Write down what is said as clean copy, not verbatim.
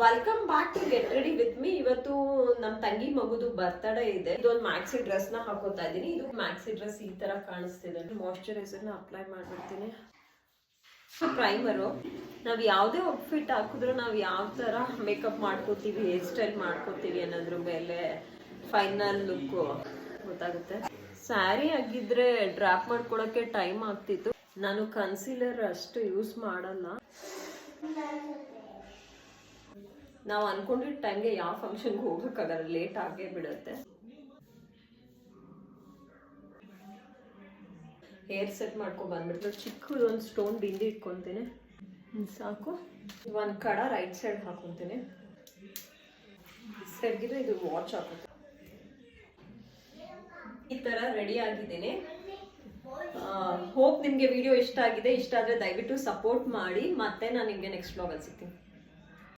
Welcome back to get ready with me. ಇವತ್ತು ನಮ್ಮ ತಂಗಿ ಮಗುದು ಬರ್ತಡೇ ಇದೆ. ಇದೊಂದು ಮ್ಯಾಕ್ಸಿ ಡ್ರೆಸ್ ನ ಹಾಕೋತಾ ಇದೀನಿ. ಇದು ಮ್ಯಾಕ್ಸಿ ಡ್ರೆಸ್ ಈ ತರ ಕಾಣಿಸ್ತಿದೆ. ಮಾಯಶ್ಚರೈಸರ್ ನ ಅಪ್ಲೈ ಮಾಡ್ಬಿಡ್ತೀನಿ. ಪ್ರೈಮರು, ನಾವ್ ಯಾವ್ದೇ ಔಟ್ಫಿಟ್ ಹಾಕಿದ್ರು ನಾವ್ ಯಾವ ತರ ಮೇಕಪ್ ಮಾಡ್ಕೋತೀವಿ, ಹೇರ್ ಸ್ಟೈಲ್ ಮಾಡ್ಕೋತೀವಿ ಅನ್ನೋದ್ರ ಮೇಲೆ ಫೈನಲ್ ಲುಕ್ ಗೊತ್ತಾಗುತ್ತೆ. ಸ್ಯಾರಿ ಆಗಿದ್ರೆ ಡ್ರಾಪ್ ಮಾಡ್ಕೊಳಕ್ಕೆ ಟೈಮ್ ಆಗ್ತಿತ್ತು. ನಾನು ಕನ್ಸೀಲರ್ ಅಷ್ಟು ಯೂಸ್ ಮಾಡಲ್ಲ. ನಾವು ಅನ್ಕೊಂಡಿದ್ದ ಟೈಮ್ಗೆ ಯಾವ ಫಂಕ್ಷನ್ಗೆ ಹೋಗಕ್ಕಾಗಲ್ಲ, ಲೇಟ್ ಆಗೇ ಬಿಡುತ್ತೆ. ಹೇರ್ ಸೆಟ್ ಮಾಡ್ಕೊ ಬಂದ್ಬಿಟ್ಟು ಚಿಕ್ಕದು ಒಂದು ಸ್ಟೋನ್ ಬಿಂದಿ ಇಟ್ಕೊತೀನಿ ಸಾಕು. ಒಂದು ಕಡ ರೈಟ್ ಸೈಡ್ ಹಾಕೊಂತೀನಿ. ಸೈಡ್ಗಿದ್ರೆ ಇದು ವಾಚ್ ಹಾಕುತ್ತೆ. ಈ ತರ ರೆಡಿ ಆಗಿದ್ದೀನಿ. ಹೋಪ್ ನಿಮ್ಗೆ ವಿಡಿಯೋ ಇಷ್ಟ ಆಗಿದೆ. ಇಷ್ಟ ಆದ್ರೆ ದಯವಿಟ್ಟು ಸಪೋರ್ಟ್ ಮಾಡಿ. ಮತ್ತೆ ನಾನು ನಿಮ್ಗೆ ನೆಕ್ಸ್ಟ್ ವ್ಲಾಗಲ್ಲಿ ಸಿಗ್ತೀನಿ.